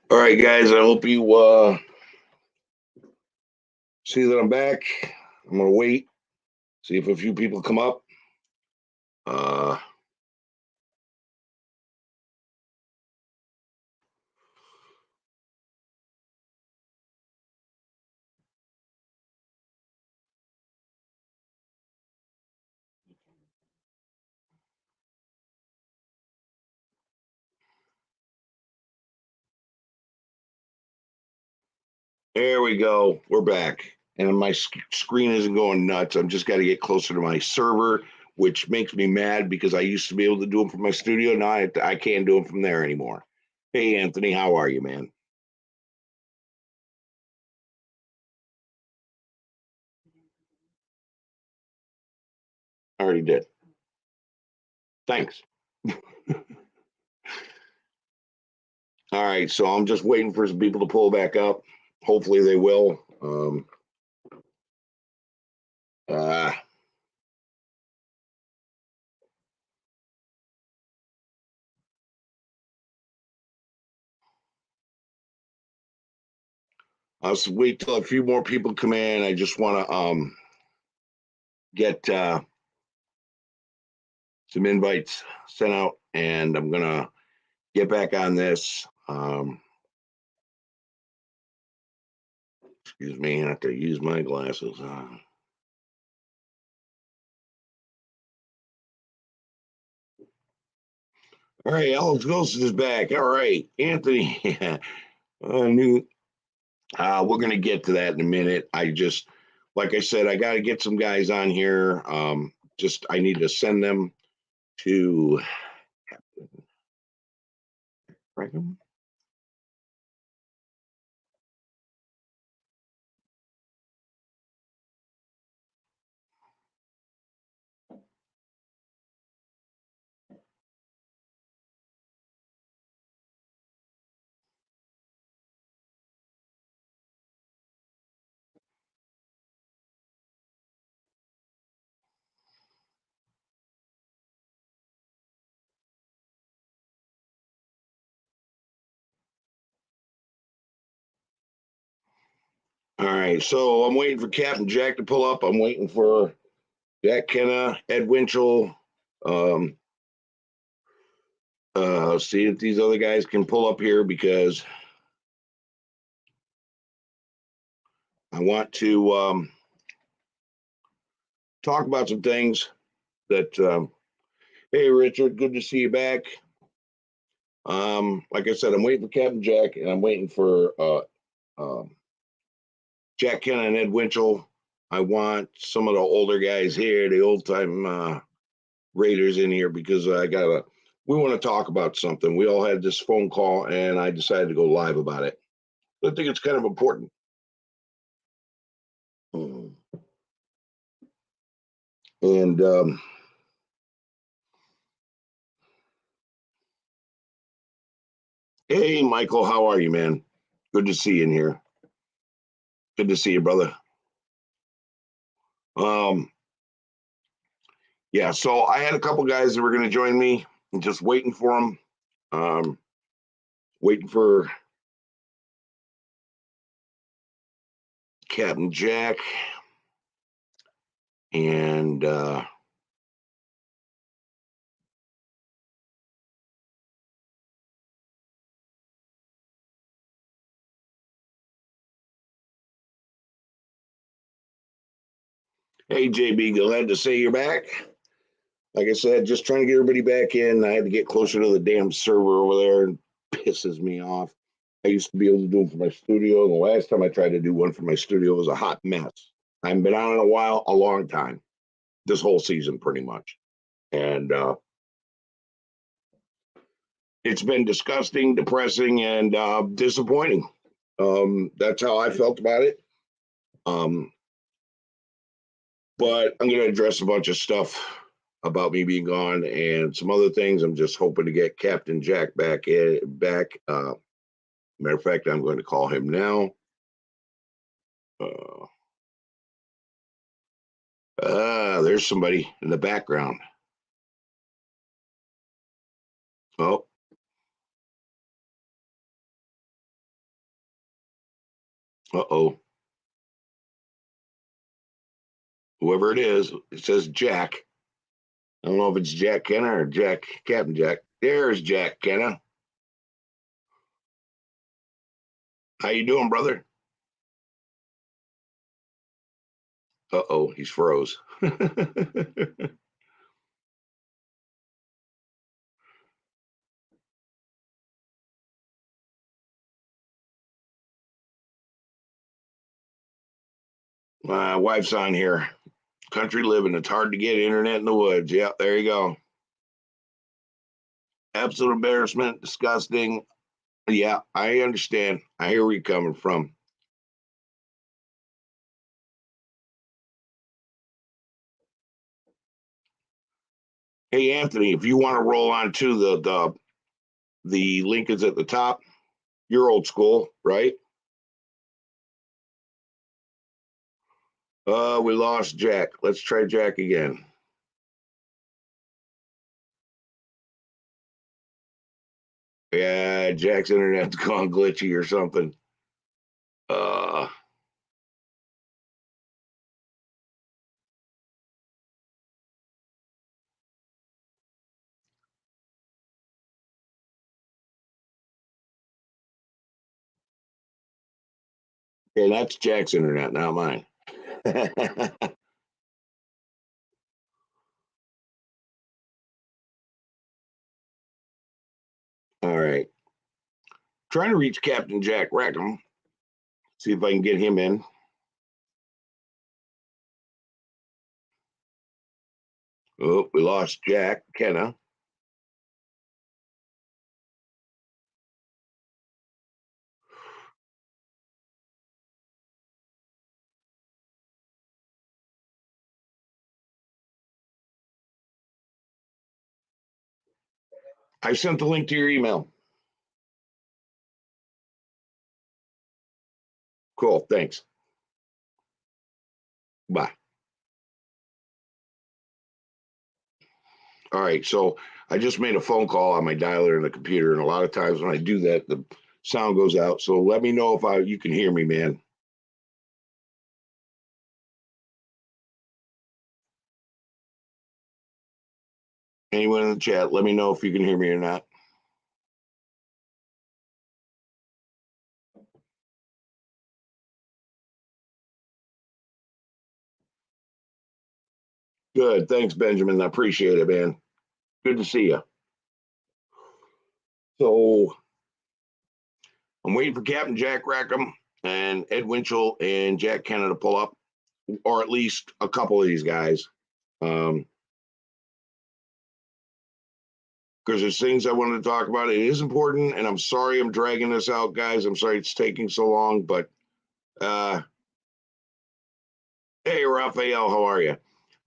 All right, guys. I hope you see that I'm back. I'm gonna wait, see if a few people come up. Uh, there we go. We're back, and my screen isn't going nuts. I'm just got to get closer to my server, which makes me mad because I used to be able to do them from my studio. Now I can't do them from there anymore. Hey, Anthony, how are you, man? I already did. Thanks. All right, so I'm just waiting for some people to pull back up. Hopefully, they will. Uh, I'll just wait till a few more people come in. I just want to get some invites sent out, and I'm gonna get back on this. Excuse me, I have to use my glasses. All right, Alex Wilson is back. All right, Anthony. I knew we're gonna get to that in a minute. I just, like I said, I got to get some guys on here. Just I need to send them to. All right, so I'm waiting for Captain Jack to pull up. I'm waiting for Jack Kenna, Ed Winchell. Um, See if these other guys can pull up here because I want to talk about some things that. Hey, Richard, good to see you back. Like I said, I'm waiting for Captain Jack, and I'm waiting for Jack Kenna and Ed Winchell. I want some of the older guys here, the old time Raiders in here because I gotta. We want to talk about something. We all had this phone call, and I decided to go live about it. I think it's kind of important. And hey, Michael, how are you, man? Good to see you in here. Good to see you, brother. Um, yeah, so I had a couple guys that were going to join me. I'm just waiting for them. Um, Waiting for Captain Jack and hey, JB, glad to say you're back. Like I said, just trying to get everybody back in. I had to get closer to the damn server over there, and pisses me off. I used to be able to do them for my studio. And the last time I tried to do one for my studio was a hot mess. I haven't been on in a while, a long time. This whole season, pretty much. And it's been disgusting, depressing, and disappointing. That's how I felt about it. Um, but I'm going to address a bunch of stuff about me being gone and some other things. I'm just hoping to get Captain Jack back. Matter of fact, I'm going to call him now. Uh, there's somebody in the background. Oh, Uh-oh. Whoever it is, it says Jack. I don't know if it's Jack Kenna or Captain Jack. There's Jack Kenna. How you doing, brother? Uh-oh, he's froze. My wife's on here. Country living. It's hard to get internet in the woods. Yeah, there you go. Absolute embarrassment. Disgusting. Yeah, I understand. I hear where you're coming from. Hey, Anthony, if you want to roll on to the link is at the top. You're old school, right? We lost Jack. Let's try Jack again. Yeah, Jack's internet's gone glitchy or something. Uh, yeah, that's Jack's internet, not mine. All right. Trying to reach Captain Jack Rackham. See if I can get him in. Oh, we lost Jack Kenna. I sent the link to your email. Cool. Thanks. Bye. All right. So I just made a phone call on my dialer in the computer, and a lot of times when I do that, the sound goes out. So let me know if you can hear me, man. Anyone in the chat, let me know if you can hear me or not. Good. Thanks, Benjamin. I appreciate it, man. Good to see you. So I'm waiting for Captain Jack Rackham and Ed Winchell and Jack Kenna to pull up, or at least a couple of these guys. Because there's things I wanted to talk about. It is important, and I'm sorry I'm dragging this out, guys. I'm sorry it's taking so long, but hey, Raphael, how are you?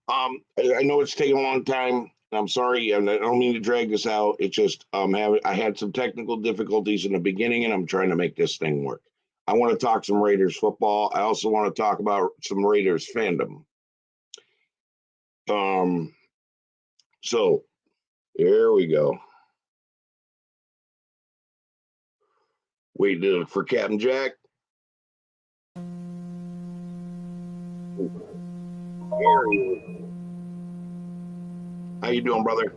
I know it's taking a long time. I'm sorry, and I don't mean to drag this out. It's just I had some technical difficulties in the beginning, and I'm trying to make this thing work. I want to talk some Raiders football. I also want to talk about some Raiders fandom. So here we go. Wait for Captain Jack. How you doing, brother?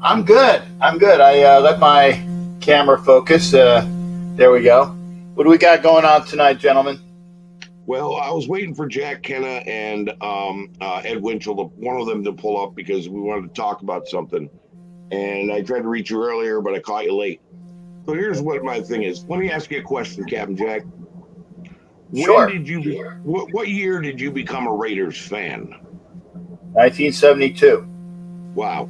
I'm good. I let my camera focus. There we go. What do we got going on tonight, gentlemen? Well, I was waiting for Jack Kenna and Ed Winchell, one of them to pull up because we wanted to talk about something. And I tried to reach you earlier, but I caught you late. So here's what my thing is. Let me ask you a question, Captain Jack. Sure. What year did you become a Raiders fan? 1972. Wow.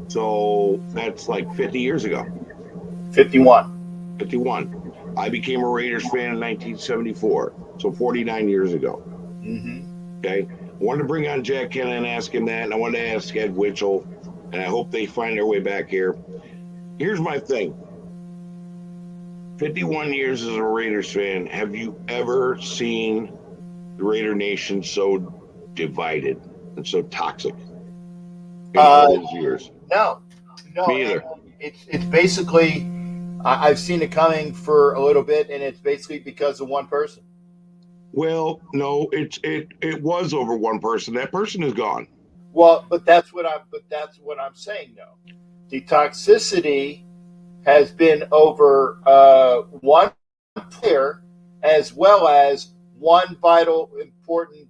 So that's like 50 years ago. 51. 51. I became a Raiders fan in 1974. So 49 years ago. Mm-hmm. Okay. I wanted to bring on Jack Kenna and ask him that. And I wanted to ask Ed Winchell. And I hope they find their way back here. Here's my thing. 51 years as a Raiders fan. Have you ever seen the Raider Nation so divided and so toxic in all these years? No. Me either. It's basically, I've seen it coming for a little bit, and it's basically because of one person. Well, no, it was over one person. That person is gone. Well, but that's what I'm saying though. The toxicity has been over one player as well as one vital important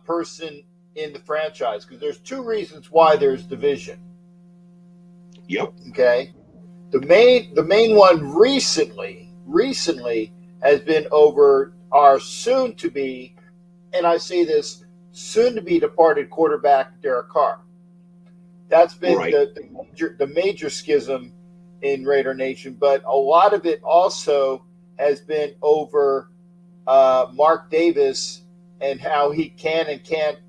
person in the franchise, because there's two reasons why there's division. Yep. Okay, the main one recently has been over our soon to be, and I say this, soon to be departed quarterback Derek Carr. That's been Right. the major schism in Raider Nation, but a lot of it also has been over Mark Davis and how he can and can't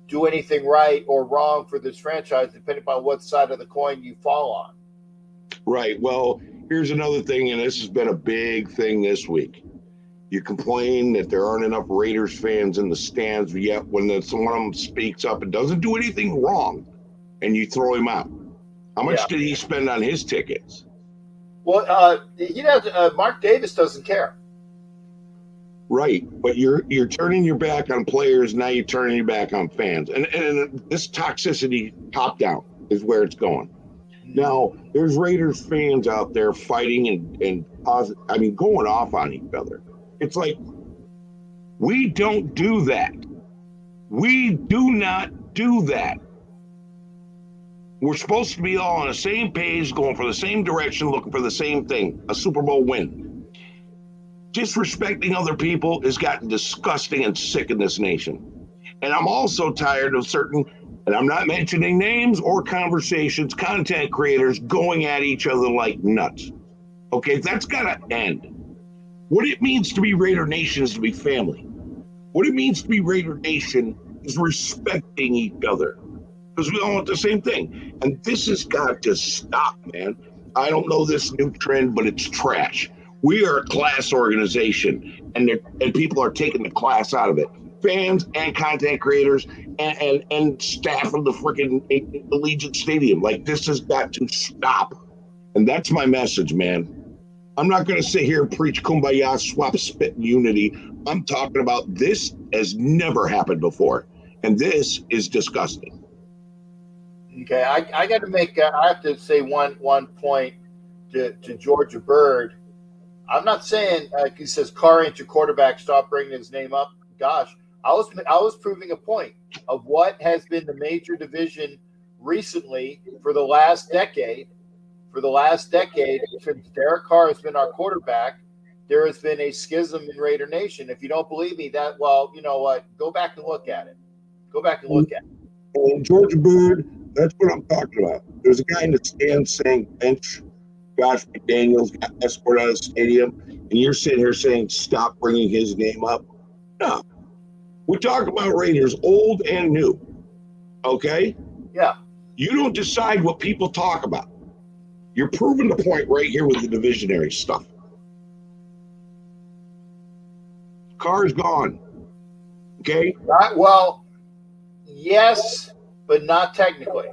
do anything right or wrong for this franchise, depending upon what side of the coin you fall on. Right. Well, here's another thing, and this has been a big thing this week. You complain that there aren't enough Raiders fans in the stands, yet when someone of them speaks up and doesn't do anything wrong, and you throw him out. How much Yeah. did he spend on his tickets? Well, Mark Davis doesn't care. Right, but you're turning your back on players. Now you're turning your back on fans, and this toxicity top down is where it's going. Now there's Raiders fans out there fighting and going off on each other. It's like we don't do that. We do not do that. We're supposed to be all on the same page, going for the same direction, looking for the same thing, a Super Bowl win. Disrespecting other people has gotten disgusting and sick in this nation. And I'm also tired of certain, and I'm not mentioning names or conversations, content creators going at each other like nuts. Okay, that's got to end. What it means to be Raider Nation is to be family. What it means to be Raider Nation is respecting each other, because we all want the same thing. And this has got to stop, man. I don't know this new trend, but it's trash. We are a class organization, and people are taking the class out of it. Fans and content creators and staff of the freaking Allegiant Stadium. Like, this has got to stop. And that's my message, man. I'm not going to sit here and preach kumbaya, swap, spit, and unity. I'm talking about this has never happened before. And this is disgusting. Okay, I got to make. I have to say one point to Georgia Bird. I'm not saying he says Carr ain't your quarterback. Stop bringing his name up. Gosh, I was proving a point of what has been the major division recently for the last decade. For the last decade, since Derek Carr has been our quarterback, there has been a schism in Raider Nation. If you don't believe me, well, you know what? Go back and look at it. Go back and look at it. And Georgia Bird, that's what I'm talking about. There's a guy in the stands saying bench Josh McDaniels got escorted out of the stadium, and you're sitting here saying stop bringing his name up. No, we talk about Raiders old and new. Okay, Yeah. you don't decide what people talk about. You're proving the point right here with the divisionary stuff. Carr's gone. Okay. Well, yes, but not technically.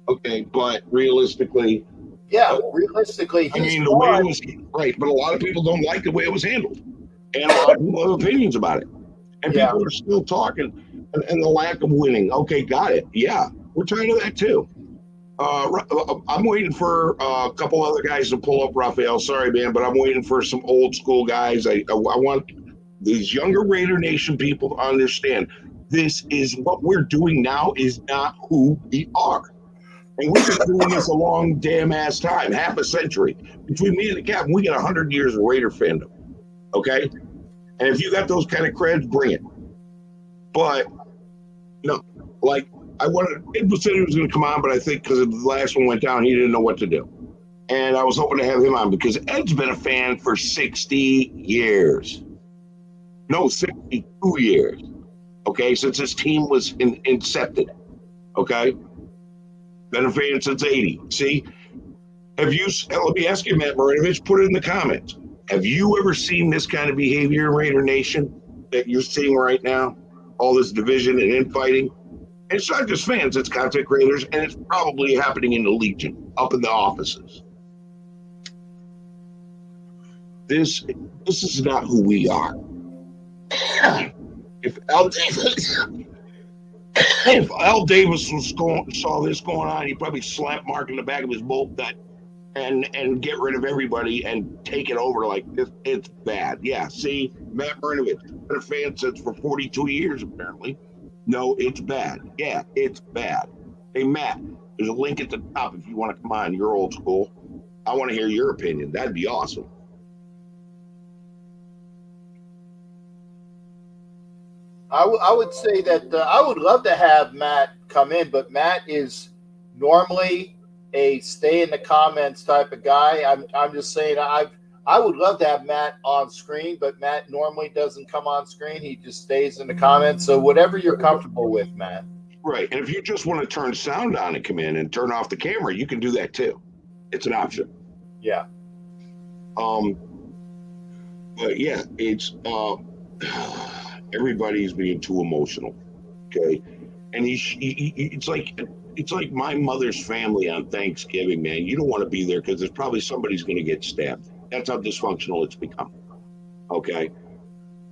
Okay, but realistically, Yeah, realistically, I he's mean, the way it gone. was right, but a lot of people don't like the way it was handled, and a lot of people have opinions about it, and Yeah. people are still talking, and the lack of winning. Okay, got it. Yeah, we're tired of that too. I'm waiting for a couple other guys to pull up, Raphael. Sorry, man, but I'm waiting for some old school guys. I want these younger Raider Nation people to understand this is what we're doing now is not who we are. And we've been doing this a long damn ass time, half a century. Between me and the captain, we got 100 years of Raider fandom. Okay? And if you got those kind of creds, bring it. But, no, like, Ed said he was going to come on, but I think because the last one went down, he didn't know what to do. And I was hoping to have him on because Ed's been a fan for 60 years. No, 62 years. Okay? Since his team was incepted. Okay? Been a fan since 80. See? Let me ask you, Matt Marinovich, put it in the comments. Have you ever seen this kind of behavior in Raider Nation that you're seeing right now? All this division and infighting? And it's not just fans, it's content creators, and it's probably happening in the Legion, up in the offices. This is not who we are. If Al Davis, if Al Davis saw this going on, he'd probably slap Mark in the back of his bolt nut and get rid of everybody and take it over like this. It's bad. Yeah. See, Matt Marinovich, been a fan since for 42 years apparently. No, it's bad. Yeah, it's bad. Hey Matt, there's a link at the top if you want to come on. You're old school. I want to hear your opinion. That'd be awesome. I would say that I would love to have Matt come in, but Matt is normally a stay in the comments type of guy. I'm just saying I would love to have Matt on screen, but Matt normally doesn't come on screen. He just stays in the comments. So whatever you're comfortable with, Matt. Right. And if you just want to turn sound on and come in and turn off the camera, you can do that too. It's an option. Yeah. But yeah, it's everybody's being too emotional. Okay. And it's like my mother's family on Thanksgiving, man. You don't want to be there because there's probably somebody's going to get stabbed. That's how dysfunctional it's become. Okay.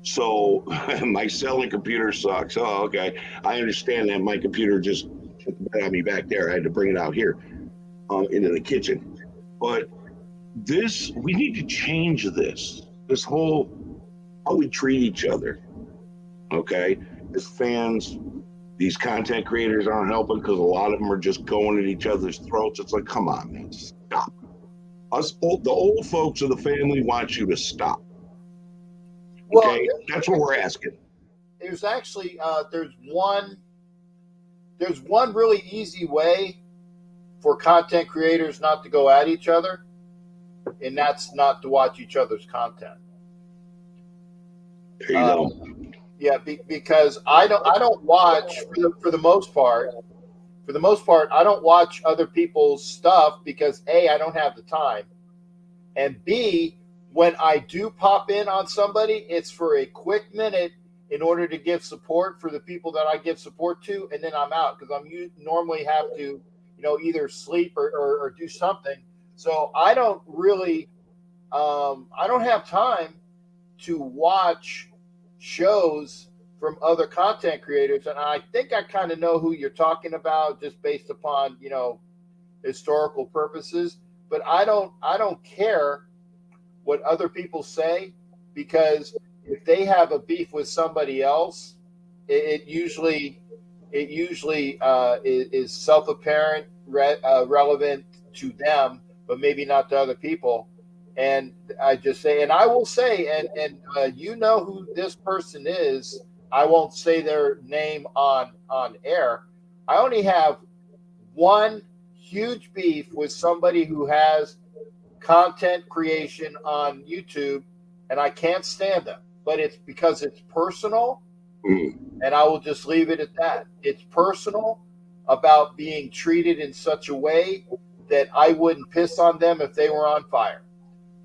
So my cell and computer sucks. Oh, okay. I understand that. My computer just shut the bed on me back there. I had to bring it out here into the kitchen. But we need to change this whole how we treat each other. Okay. As fans, these content creators aren't helping because a lot of them are just going at each other's throats. It's like, come on, man, stop. The old folks of the family want you to stop. Okay, well, that's what we're asking. There's actually there's one really easy way for content creators not to go at each other, and that's not to watch each other's content. There you go. Yeah, because I don't watch for the most part. For the most part, I don't watch other people's stuff because A, I don't have the time, and B, when I do pop in on somebody, it's for a quick minute in order to give support for the people that I give support to, and then I'm out because normally have to, either sleep or do something. So I don't really, I don't have time to watch shows from other content creators, and I think I kind of know who you're talking about just based upon historical purposes. But I don't care what other people say, because if they have a beef with somebody else, it usually is self-apparent, relevant to them, but maybe not to other people. And I just say, and I will say, and who this person is. I won't say their name on air. I only have one huge beef with somebody who has content creation on YouTube, and I can't stand them. But it's because it's personal, and I will just leave it at that. It's personal about being treated in such a way that I wouldn't piss on them if they were on fire.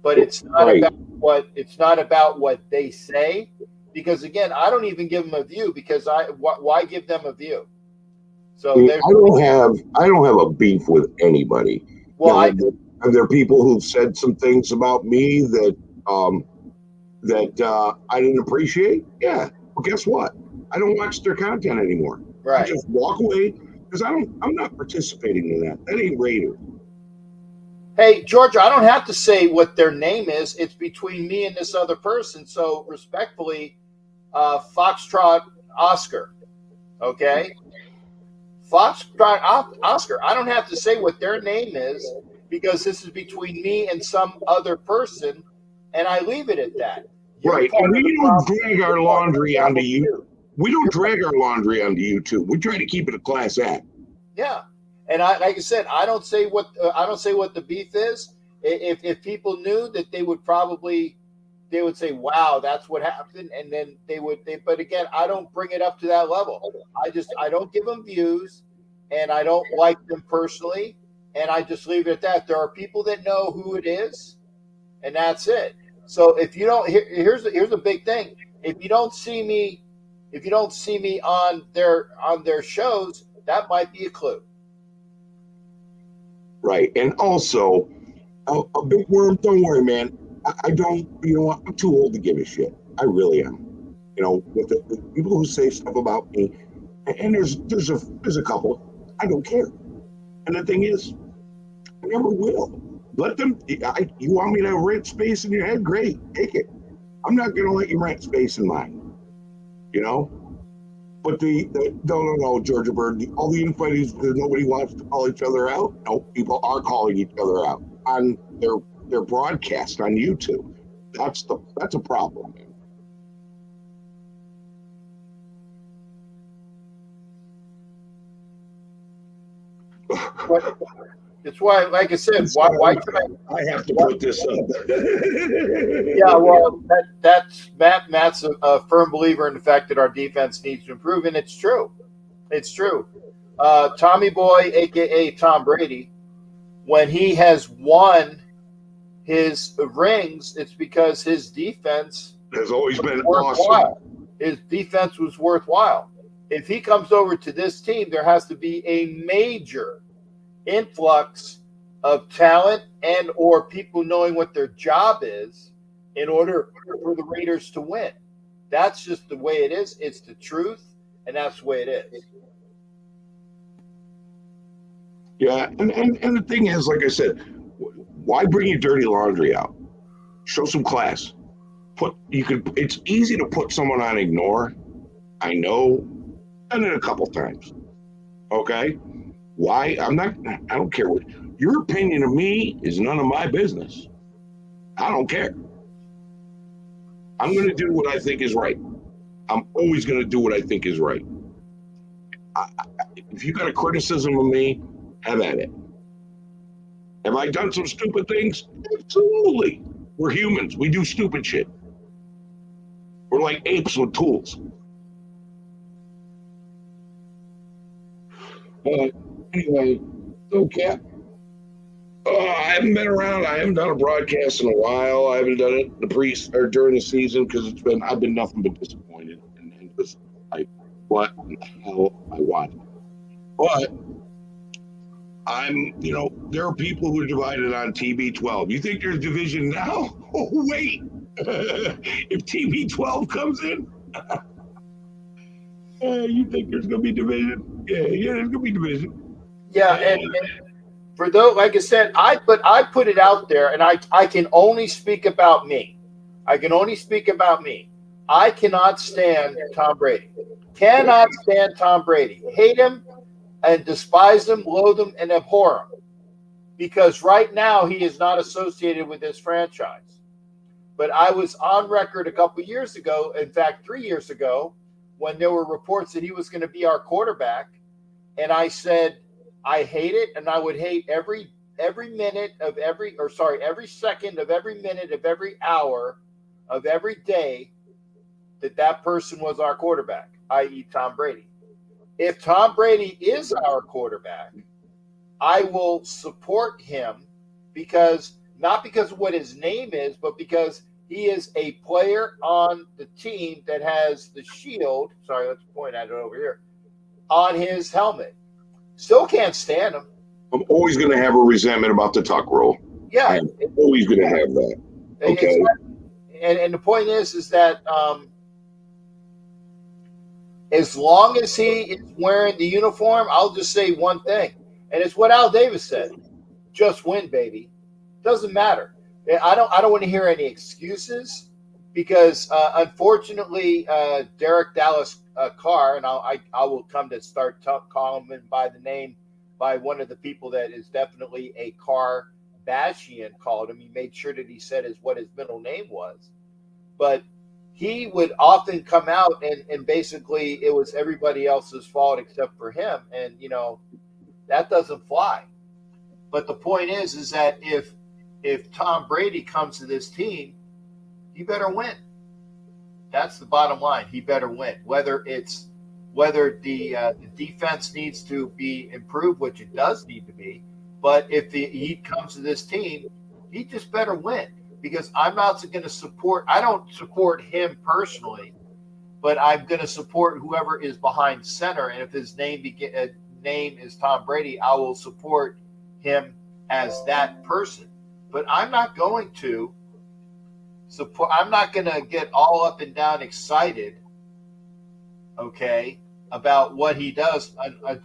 But it's not about what they say, because again, I don't even give them a view, because why give them a view? So I don't have a beef with anybody. Well, are there people who've said some things about me that I didn't appreciate? Yeah. Well, guess what? I don't watch their content anymore. Right. I just walk away because I'm not participating in that. That ain't Raider. Hey, Georgia, I don't have to say what their name is. It's between me and this other person. So respectfully, Foxtrot Oscar. Okay? Foxtrot Oscar. I don't have to say what their name is, because this is between me and some other person, and I leave it at that. Right. And we don't drag our laundry onto YouTube. We don't drag our laundry onto YouTube. We try to keep it a class act. Yeah. And like I said, I don't say what the beef is. If people knew that, they would say, "Wow, that's what happened," and then they would. But again, I don't bring it up to that level. I don't give them views, and I don't like them personally, and I just leave it at that. There are people that know who it is, and that's it. So if you don't, here's a big thing. If you don't see me on their shows, that might be a clue. Right. And also, a big worm, don't worry, man. I don't, you know what? I'm too old to give a shit. I really am. You know, with the people who say stuff about me, and there's a couple. I don't care. And the thing is, I never will. Let them. You want me to rent space in your head? Great, take it. I'm not going to let you rent space in mine. You know. But no, Georgia Bird. All the infighting is because nobody wants to call each other out. No, people are calling each other out on their broadcast on YouTube. That's a problem. It's why, like I said, why I have to put this up? Yeah, well, that's Matt's a firm believer in the fact that our defense needs to improve, and it's true. It's true. Tommy Boy, aka Tom Brady, when he has won his rings, it's because his defense has always been worthwhile. Awesome. His defense was worthwhile. If he comes over to this team, there has to be a major influx of talent and or people knowing what their job is in order for the Raiders to win. That's just the way it is. It's the truth, and that's the way it is. Yeah, and the thing is, like I said, why bring your dirty laundry out? Show some class. It's easy to put someone on ignore. I know, done it a couple times. Okay? Why? I don't care what your opinion of me is, none of my business. I don't care. I'm going to do what I think is right. I'm always going to do what I think is right. If you got a criticism of me, have at it. Have I done some stupid things? Absolutely. We're humans. We do stupid shit. We're like apes with tools. Anyway, okay. I haven't been around. I haven't done a broadcast in a while. I haven't done it during the season because I've been nothing but disappointed and just like what the hell I want. But there are people who are divided on TB12. You think there's division now? Oh wait, if TB12 comes in, you think there's going to be division? Yeah, there's going to be division. Yeah, and for those, like I said, I put it out there, and I can only speak about me. I can only speak about me. I cannot stand Tom Brady. Cannot stand Tom Brady. Hate him and despise him, loathe him, and abhor him. Because right now he is not associated with this franchise. But I was on record a couple years ago, in fact, 3 years ago, when there were reports that he was going to be our quarterback, and I said I hate it, and I would hate every minute of every second of every minute of every hour of every day that person was our quarterback, i.e. Tom Brady. If Tom Brady is our quarterback, I will support him not because of what his name is, but because he is a player on the team that has the shield. Sorry, let's point at it over here on his helmet. Still can't stand him. I'm always going to have a resentment about the tuck rule. Yeah, I'm always going to have that. Okay. And the point is that as long as he is wearing the uniform, I'll just say one thing, and it's what Al Davis said: just win, baby. Doesn't matter. I don't want to hear any excuses because unfortunately, Derek Dallas Carr, and I will come to start calling him by the name by one of the people that is definitely a Carr Bashian called him. He made sure that he said what his middle name was, but he would often come out and basically it was everybody else's fault except for him, and that doesn't fly. But the point is that if Tom Brady comes to this team, he better win. That's the bottom line. He better win. Whether the defense needs to be improved, which it does need to be, but if he comes to this team, he just better win. Because I'm not going to support. I don't support him personally, but I'm going to support whoever is behind center. And if his name is Tom Brady, I will support him as that person. But I'm not going to support. I'm not going to get all up and down excited, okay, about what he does,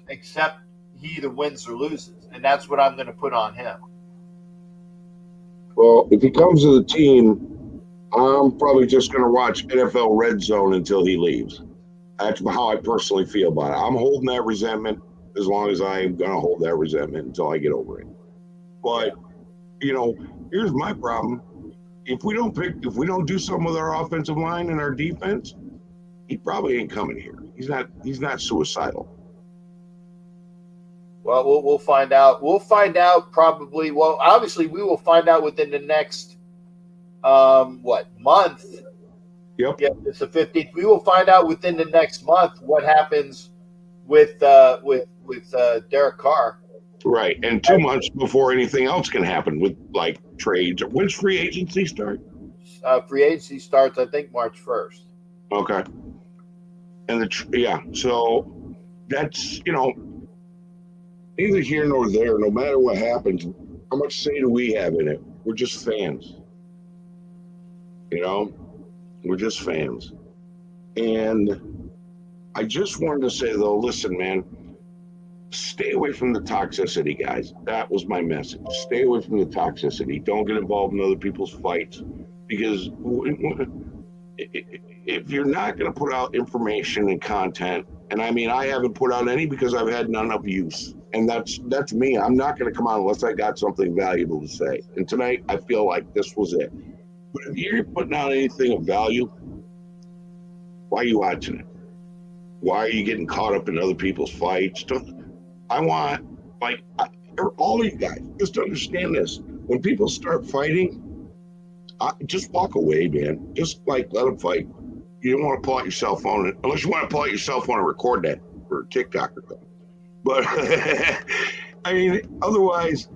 except he either wins or loses, and that's what I'm going to put on him. Well, if he comes to the team, I'm probably just going to watch NFL Red Zone until he leaves. That's how I personally feel about it. I'm holding that resentment as long as I'm going to hold that resentment until I get over it. But, here's my problem. If we don't do something with our offensive line and our defense, he probably ain't coming here. He's not suicidal. Well, we'll find out. We'll find out probably. Well, obviously, we will find out within the next month. Yep. Yeah, it's the 15th. We will find out within the next month what happens with Derek Carr. Right, and 2 months before anything else can happen with like trades. When's free agency start? Free agency starts, I think, March 1st. Okay. And so that's neither here nor there. No matter what happens, how much say do we have in it? We're just fans. We're just fans. And I just wanted to say though, listen, man. Stay away from the toxicity, guys. That was my message. Stay away from the toxicity. Don't get involved in other people's fights, because if you're not going to put out information and content, and I mean, I haven't put out any because I've had none of use, and that's me. I'm not going to come out unless I got something valuable to say. And tonight, I feel like this was it. But if you're putting out anything of value, why are you watching it? Why are you getting caught up in other people's fights? I want, all of you guys, just understand this. When people start fighting, just walk away, man. Just let them fight. You don't want to pull out your cell phone, unless you want to pull out your cell phone and record that for TikTok or something. But, I mean, otherwise,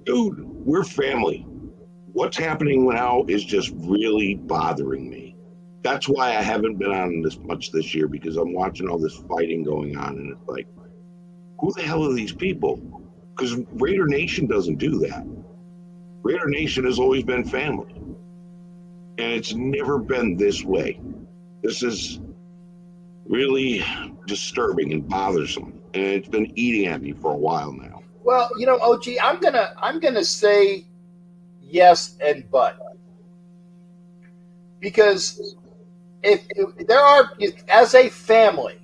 dude, we're family. What's happening now is just really bothering me. That's why I haven't been on this much this year, because I'm watching all this fighting going on, and it's like, who the hell are these people? Because Raider Nation doesn't do that. Raider Nation has always been family. And it's never been this way. This is really disturbing and bothersome. And it's been eating at me for a while now. Well, OG, I'm gonna say yes and but. Because if as a family,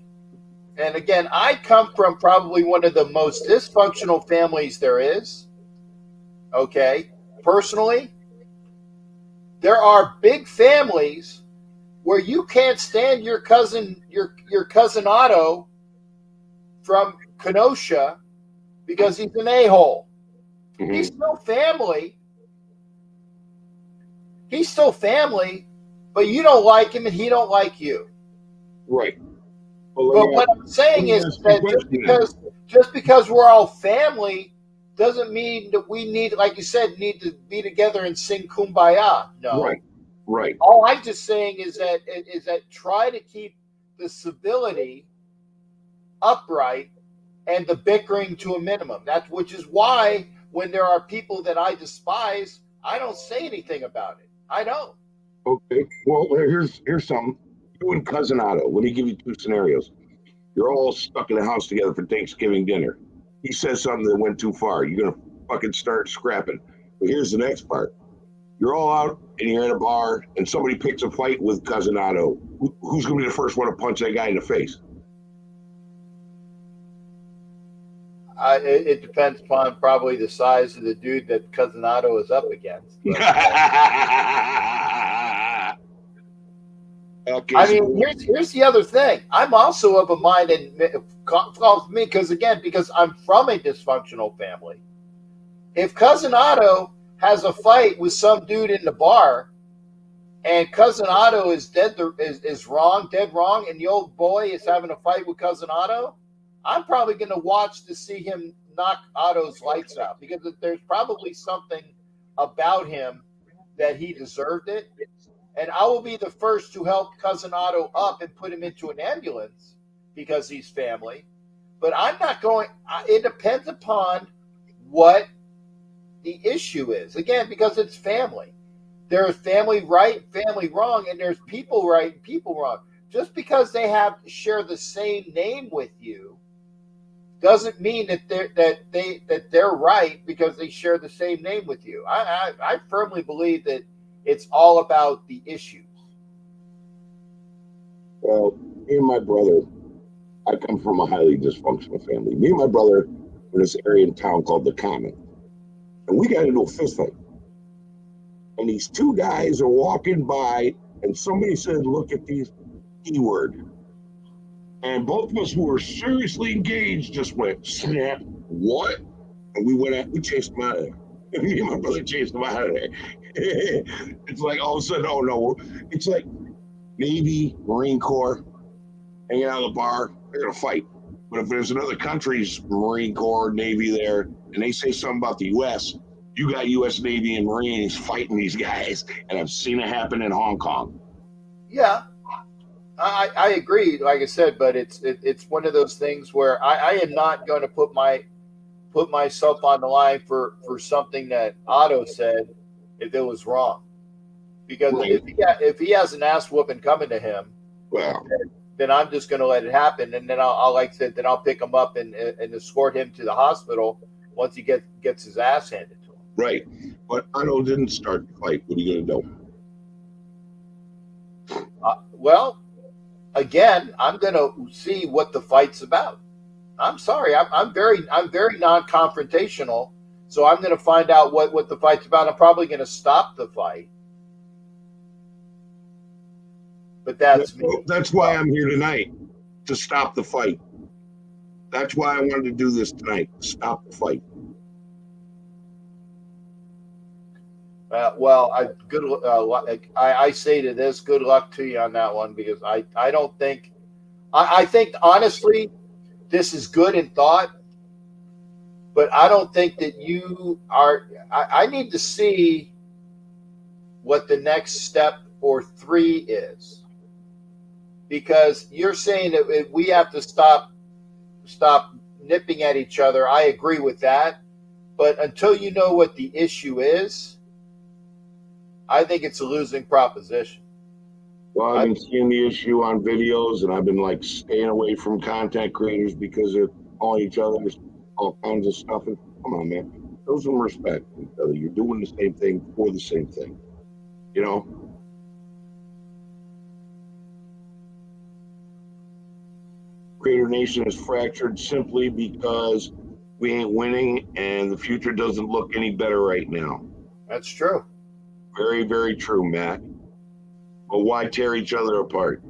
and again, I come from probably one of the most dysfunctional families there is. Okay, personally, there are big families where you can't stand your cousin Otto from Kenosha because he's an a-hole. Mm-hmm. He's still family. But you don't like him and he don't like you. Right. But what I'm saying is that just because we're all family doesn't mean that we need, like you said, need to be together and sing Kumbaya. No. Right. All I'm just saying is that try to keep the civility upright and the bickering to a minimum. Which is why when there are people that I despise, I don't say anything about it. I don't. Okay. Well, here's something. You and Cousin Otto, let me give you two scenarios. You're all stuck in the house together for Thanksgiving dinner. He says something that went too far. You're going to fucking start scrapping. But here's the next part. You're all out and you're at a bar and somebody picks a fight with Cousin Otto. Who's going to be the first one to punch that guy in the face? It depends upon probably the size of the dude that Cousin Otto is up against. Okay, I mean, here's the other thing. I'm also of a mind, and calls me because I'm from a dysfunctional family. If Cousin Otto has a fight with some dude in the bar, and Cousin Otto is dead wrong, and the old boy is having a fight with Cousin Otto, I'm probably going to watch to see him knock Otto's lights out because there's probably something about him that he deserved it. And I will be the first to help Cousin Otto up and put him into an ambulance because he's family. But I'm not going – it depends upon what the issue is. Again, because it's family. there's family right, family wrong, and there's people right and people wrong. Just because they share the same name with you doesn't mean that they're right because they share the same name with you. I firmly believe that it's all about the issues. Well, me and my brother, I come from a highly dysfunctional family. Me and my brother in this area in town called the Common, and we got into a fist fight. And these two guys are walking by, and somebody said, "Look at these keyword." And both of us who were seriously engaged just went, "Snap, what?" And we chased them out of there. Me and my brother chased them out of there. It's like all of a sudden, oh no, it's like Navy, Marine Corps, hanging out at the bar, they're gonna fight. But if there's another country's Marine Corps, Navy there, and they say something about the US, you got US Navy and Marines fighting these guys. And I've seen it happen in Hong Kong. Yeah, I agree. Like I said, but it's one of those things where I am not going to put myself on the line for something that Otto said if it was wrong, because Right. if he has an ass whooping coming to him, Well, then I'm just going to let it happen, and then I'll like I said, then I'll pick him up and escort him to the hospital once he gets his ass handed to him. right. But Otto didn't start the fight. What are you gonna do? Well, again, I'm going to see what the fight's about. I'm sorry, I'm very non-confrontational, so I'm going to find out what the fight's about. I'm probably going to stop the fight, but that's me. That's why I'm here tonight, to stop the fight. That's why I wanted to do this tonight. Stop the fight. Well, I say to this, good luck to you on that one, because I don't think I think honestly this is good in thought, but I don't think that you are. I need to see what the next step or three is, because you're saying that we have to stop nipping at each other. I agree with that, but until you know what the issue is, I think it's a losing proposition. Well, I've been seeing the issue on videos, and I've been like staying away from content creators because they're calling each other all kinds of stuff. And come on, man, show some respect to each other. You're doing the same thing for the same thing, you know. Creator Nation is fractured simply because we ain't winning, and the future doesn't look any better right now. That's true. Very, very true, Matt. But why tear each other apart?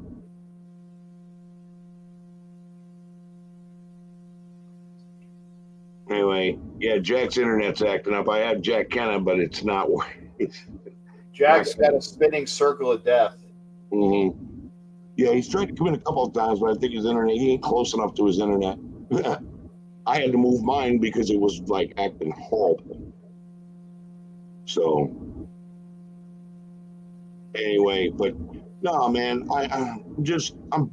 Anyway, yeah, Jack's internet's acting up. I have Jack Kenna, but it's not working. Jack's got a spinning circle of death. Mm-hmm. Yeah, he's tried to come in a couple of times, but I think his internet, he ain't close enough to his internet. I had to move mine because it was like acting horrible. So anyway, but no, man, I'm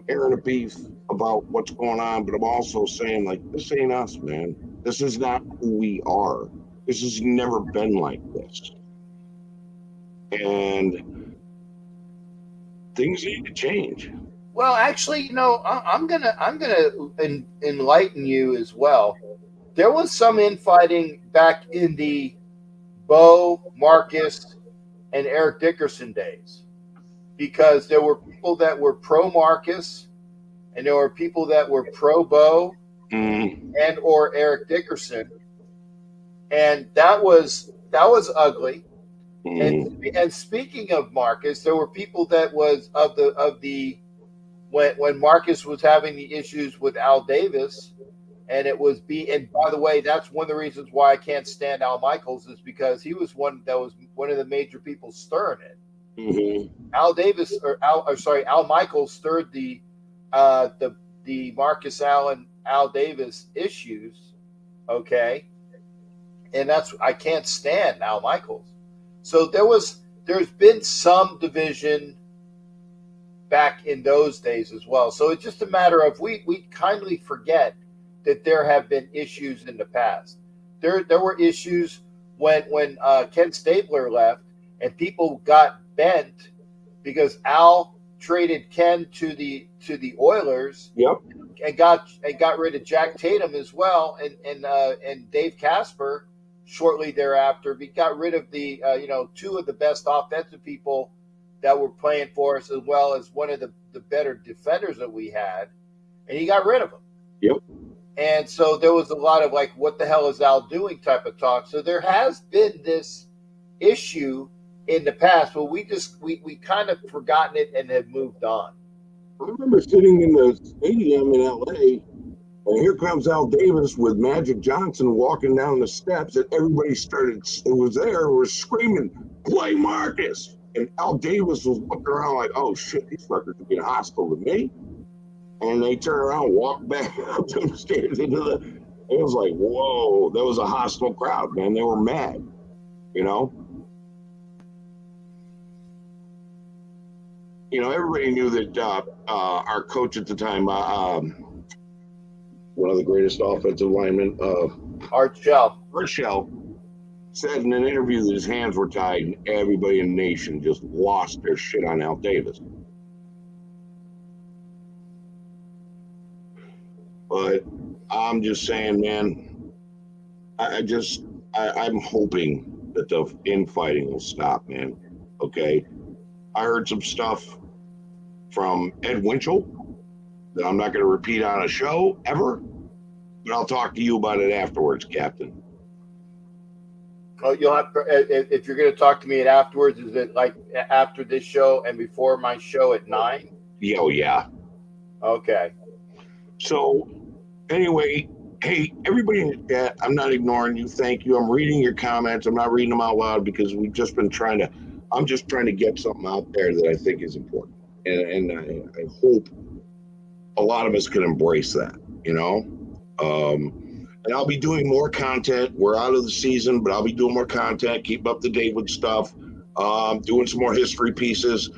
airing a beef about what's going on, but I'm also saying, like, this ain't us, man. This is not who we are. This has never been like this, and things need to change. Well, actually, I'm gonna enlighten you as well. There was some infighting back in the Bo, Marcus, and Eric Dickerson days, because there were people that were pro Marcus, and there were people that were pro Bo and or Eric Dickerson, and that was ugly. And speaking of Marcus, there were people that was of the when Marcus was having the issues with Al Davis, and it was and by the way, that's one of the reasons why I can't stand Al Michaels, is because he was one of the major people stirring it. Mm-hmm. Al Michaels stirred the Marcus Allen Al Davis issues, okay, and I can't stand Al Michaels. So there's been some division back in those days as well. So it's just a matter of we kindly forget that there have been issues in the past. There were issues when Ken Stabler left, and people got bent because Al traded Ken to the Oilers. Yep. And got rid of Jack Tatum as well, and Dave Casper shortly thereafter. We got rid of the two of the best offensive people that were playing for us, as well as one of the better defenders that we had, and he got rid of them. Yep. And so there was a lot of like, what the hell is Al doing type of talk. So there has been this issue in the past, but we kind of forgotten it and have moved on. I remember sitting in the stadium in LA, and here comes Al Davis with Magic Johnson walking down the steps, and everybody was screaming, "Play Marcus!" And Al Davis was looking around like, "Oh shit, these fuckers are being hostile to me." And they turn around, walk back up the stairs into the. It was like, whoa, that was a hostile crowd, man. They were mad, you know. Everybody knew that our coach at the time, one of the greatest offensive linemen, Art Shell, said in an interview that his hands were tied and everybody in the nation just lost their shit on Al Davis. But I'm just saying, man, I'm hoping that the infighting will stop, man. Okay. I heard some stuff from Ed Winchell that I'm not going to repeat on a show ever, but I'll talk to you about it afterwards, Captain. Oh, you'll have if you're going to talk to me afterwards. Is it like after this show and before my show at 9? Yeah, oh, yeah. Okay. So, anyway, hey, everybody in the chat, I'm not ignoring you. Thank you. I'm reading your comments. I'm not reading them out loud because we've just been I'm just trying to get something out there that I think is important. And I hope a lot of us can embrace that, and I'll be doing more content. We're out of the season, but I'll be doing more content, keep up to date with stuff, doing some more history pieces,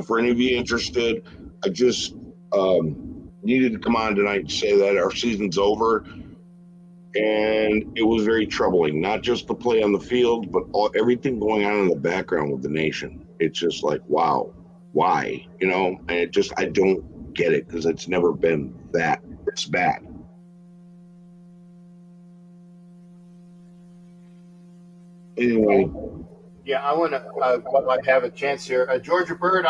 for any of you interested. I just needed to come on tonight and say that our season's over. And it was very troubling, not just the play on the field, but everything going on in the background with the nation. It's just like, wow, why? And I don't get it because it's never been that it's bad. Anyway. Yeah, I want to, while I have a chance here, Georgia Bird,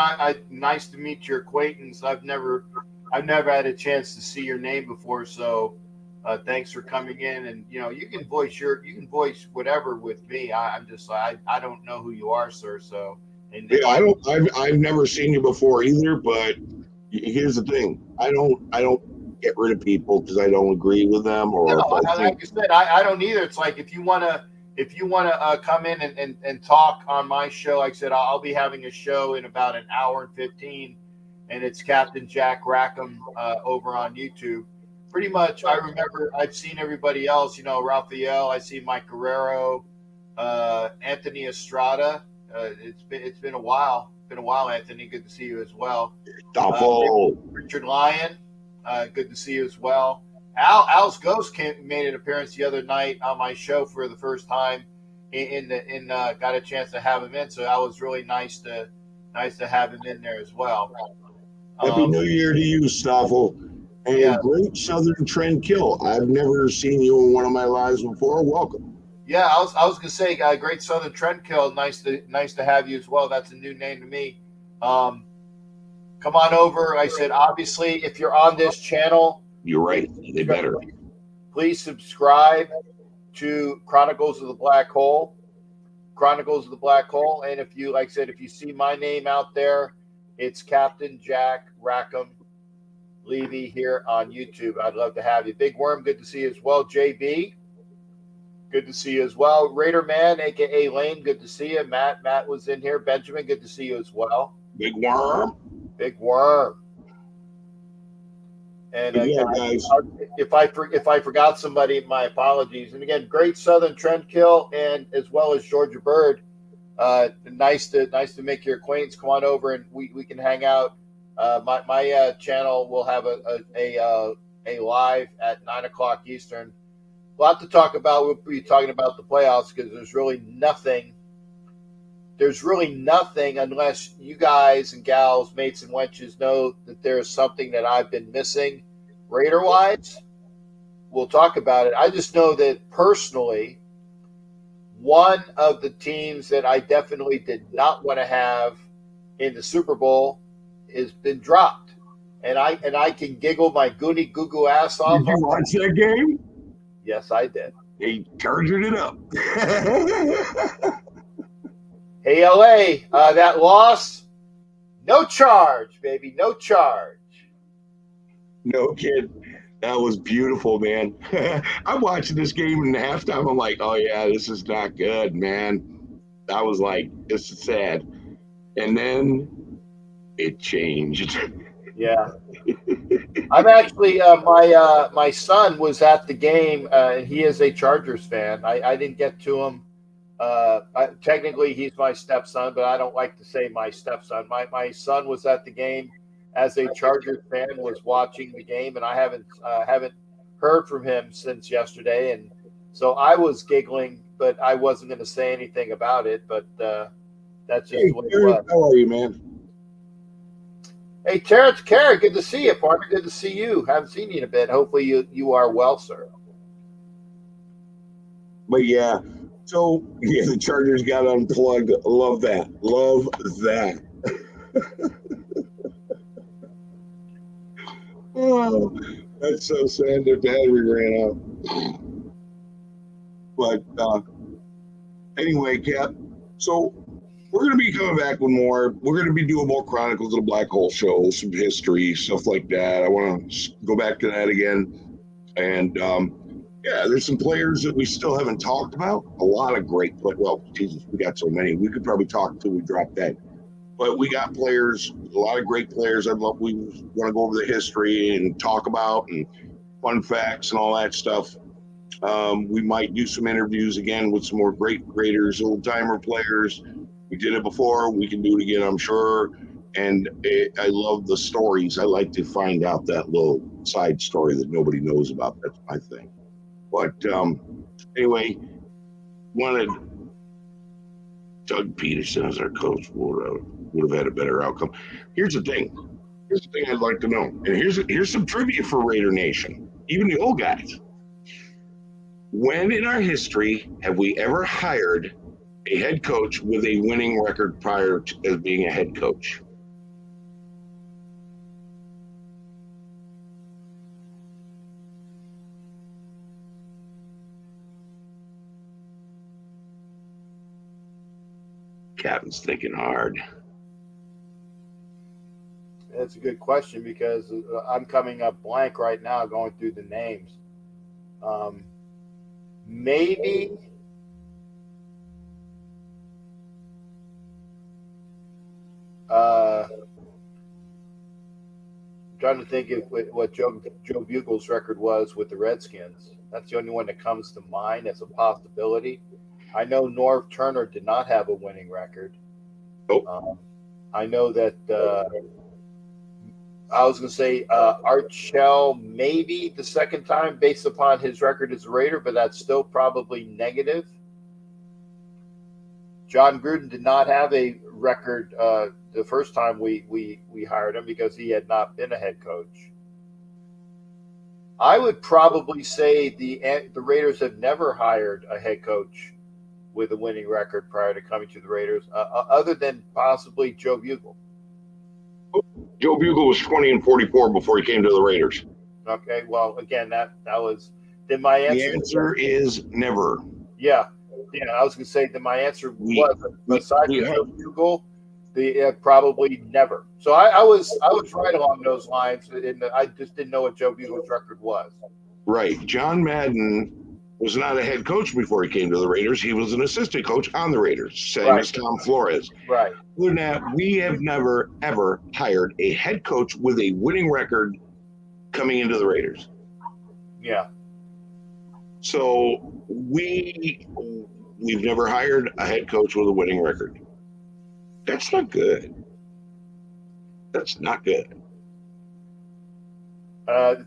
nice to meet your acquaintance. I've never had a chance to see your name before, so thanks for coming in. And you can voice whatever with me. I'm just I don't know who you are, sir. So I've never seen you before either. But here's the thing: I don't get rid of people because I don't agree with them. Or like you said, I don't either. It's like if you want to come in and talk on my show, like I said, I'll be having a show in about an hour and 15, and it's Captain Jack Rackham over on YouTube. Pretty much, I remember I've seen everybody else, Raphael, I see Mike Guerrero, Anthony Estrada. It's been a while. Anthony. Good to see you as well. Richard Lyon, good to see you as well. Al's Ghost made an appearance the other night on my show for the first time. Got a chance to have him in, so that was really nice to have him in there as well. Happy New Year to you, Stoffel. And Great Southern Trend Kill. I've never seen you in one of my lives before. Welcome. Yeah, I was gonna say, Great Southern Trend Kill. Nice to have you as well. That's a new name to me. Come on over. I said, obviously, if you're on this channel, you're right. They better. Please subscribe to Chronicles of the Black Hole. And if you, like I said, if you see my name out there, it's Captain Jack Rackham Levy here on YouTube. I'd love to have you. Big Worm, good to see you as well. JB, good to see you as well. Raider Man, aka Lane, good to see you. Matt was in here. Benjamin, good to see you as well. Big Worm. And guys, if I forgot somebody, my apologies. And again, Great Southern Trend Kill, and as well as Georgia Bird. Nice to make your acquaintance. Come on over and we can hang out. My channel will have a live at 9:00 Eastern. A lot to talk about. We'll be talking about the playoffs because there's really nothing there's really nothing unless you guys and gals, mates and wenches, know that there's something that I've been missing Raider wise. We'll talk about it. I just know that personally, one of the teams that I definitely did not want to have in the Super Bowl has been dropped. And I can giggle my goony goo goo ass off. Did you watch that game? Yes, I did. They charged it up. Hey, LA, that loss, no charge, baby, no charge. No kid. That was beautiful, man. I'm watching this game in halftime. I'm like, oh yeah, this is not good, man. I was like, this is sad. And then it changed. Yeah. I'm actually my son was at the game. He is a Chargers fan. I didn't get to him. Technically, he's my stepson, but I don't like to say my stepson. My son was at the game as a Chargers fan, was watching the game, and I haven't heard from him since yesterday, and so I was giggling, but I wasn't going to say anything about it. But that's just what it was. How are you, man? Hey, Terrence Carey, good to see you, partner. Good to see you. Haven't seen you in a bit. Hopefully you are well, sir. But yeah, so yeah, the Chargers got unplugged. Love that. Love that. Oh, that's so sad that the battery ran out. But anyway, Cap, so we're going to be coming back with more. We're going to be doing more Chronicles of the Black Hole Show, some history, stuff like that. I want to go back to that again. And yeah, there's some players that we still haven't talked about. A lot of great players. Well, Jesus, we got so many. We could probably talk until we drop dead. But we got players, a lot of great players. We want to go over the history and talk about and fun facts and all that stuff. We might do some interviews again with some more great Raiders, old timer players. We did it before. We can do it again, I'm sure. And I love the stories. I like to find out that little side story that nobody knows about. That's my thing. But anyway, wanted Doug Peterson as our coach would have had a better outcome. Here's the thing. Here's the thing I'd like to know. And here's some trivia for Raider Nation, even the old guys. When in our history have we ever hired a head coach with a winning record prior to as being a head coach? Captain's thinking hard. That's a good question because I'm coming up blank right now going through the names. Maybe I'm trying to think of what Joe Bugle's record was with the Redskins. That's the only one that comes to mind as a possibility. I know Norv Turner did not have a winning record. I know that I was going to say Art Shell maybe the second time based upon his record as a Raider, but that's still probably negative. John Gruden did not have a record the first time we hired him because he had not been a head coach. I would probably say the Raiders have never hired a head coach with a winning record prior to coming to the Raiders, other than possibly Joe Bugle. Joe Bugle was 20-44 before he came to the Raiders. Okay, well, again, that was then my answer. The answer is never. Yeah, I was going to say that my answer was besides Joe Bugle, probably never. So I was right along those lines, and I just didn't know what Joe Bugle's record was. Right, John Madden was not a head coach before he came to the Raiders. He was an assistant coach on the Raiders, same as Tom Flores. Right. Other than that, we have never, ever hired a head coach with a winning record coming into the Raiders. Yeah. So we've never hired a head coach with a winning record. That's not good. That's not good.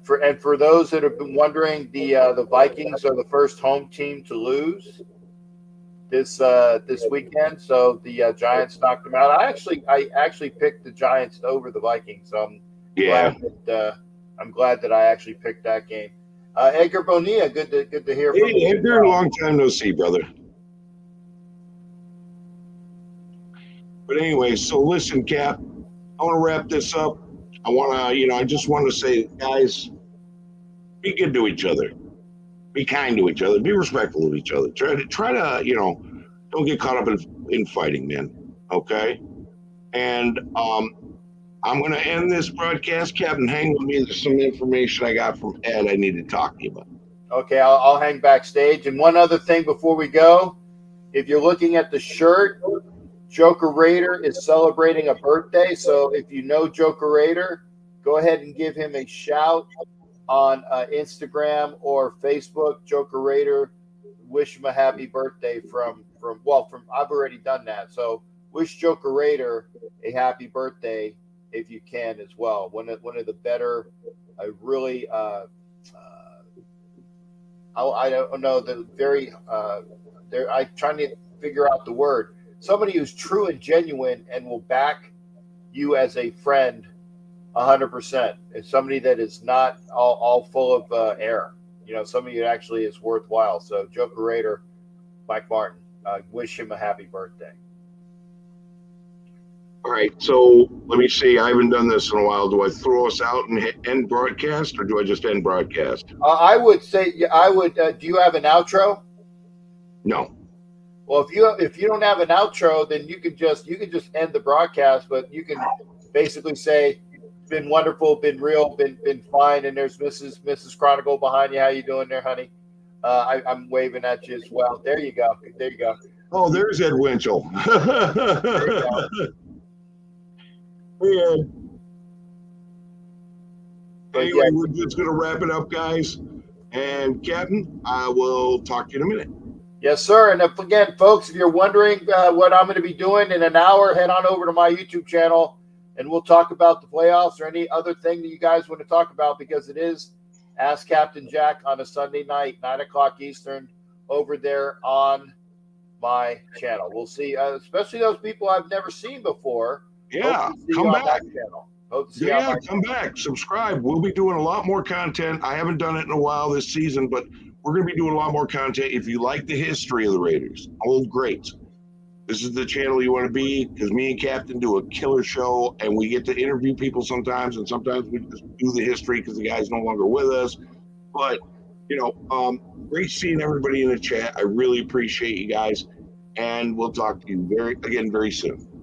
For those that have been wondering, the Vikings are the first home team to lose. this weekend. So the Giants knocked them out. I actually picked the Giants over the Vikings. So Yeah. I'm glad that I actually picked that game. Edgar Bonilla, good to hear from Hey, you. Edgar, long time no see, brother. But anyway, so listen, Cap, I want to wrap this up. I just want to say, guys, be good to each other. Be kind to each other. Be respectful of each other. Try to, don't get caught up in fighting, man. Okay? And I'm going to end this broadcast, Captain. Hang with me. There's some information I got from Ed I need to talk to you about. Okay, I'll hang backstage. And one other thing before we go, if you're looking at the shirt, Joker Raider is celebrating a birthday. So if you know Joker Raider, go ahead and give him a shout on Instagram or Facebook. Joker Raider, wish him a happy birthday from I've already done that. So wish Joker Raider a happy birthday if you can as well. One of the better, I really I don't know, the very I'm trying to figure out the word. Somebody who's true and genuine and will back you as a friend 100%. It's somebody that is not all full of air. Somebody that actually is worthwhile. So Joker Raider, Mike Martin, wish him a happy birthday. All right, so let me see. I haven't done this in a while. Do I throw us out and end broadcast, or do I just end broadcast? I would say, do you have an outro? No. Well, if you don't have an outro, then you can just end the broadcast. But you can basically say, "It's been wonderful, been real, been fine." And there's Mrs. Chronicle behind you. How you doing there, honey? I'm waving at you as well. There you go. There you go. Oh, there's Ed Winchell. There you go. Hey, Ed. But Anyway, yeah. we're just going to wrap it up, guys. And Captain, I will talk to you in a minute. Yes, sir. And again, folks, if you're wondering what I'm going to be doing in an hour, head on over to my YouTube channel, and we'll talk about the playoffs or any other thing that you guys want to talk about, because it is Ask Captain Jack on a Sunday night, 9:00 Eastern, over there on my channel. We'll see, especially those people I've never seen before. Yeah, come back. Yeah, come back. Subscribe. We'll be doing a lot more content. I haven't done it in a while this season, but we're going to be doing a lot more content. If you like the history of the Raiders, old greats, this is the channel you want to be, because me and Captain do a killer show, and we get to interview people sometimes, and sometimes we just do the history because the guy's no longer with us. But, great seeing everybody in the chat. I really appreciate you guys, and we'll talk to you very soon.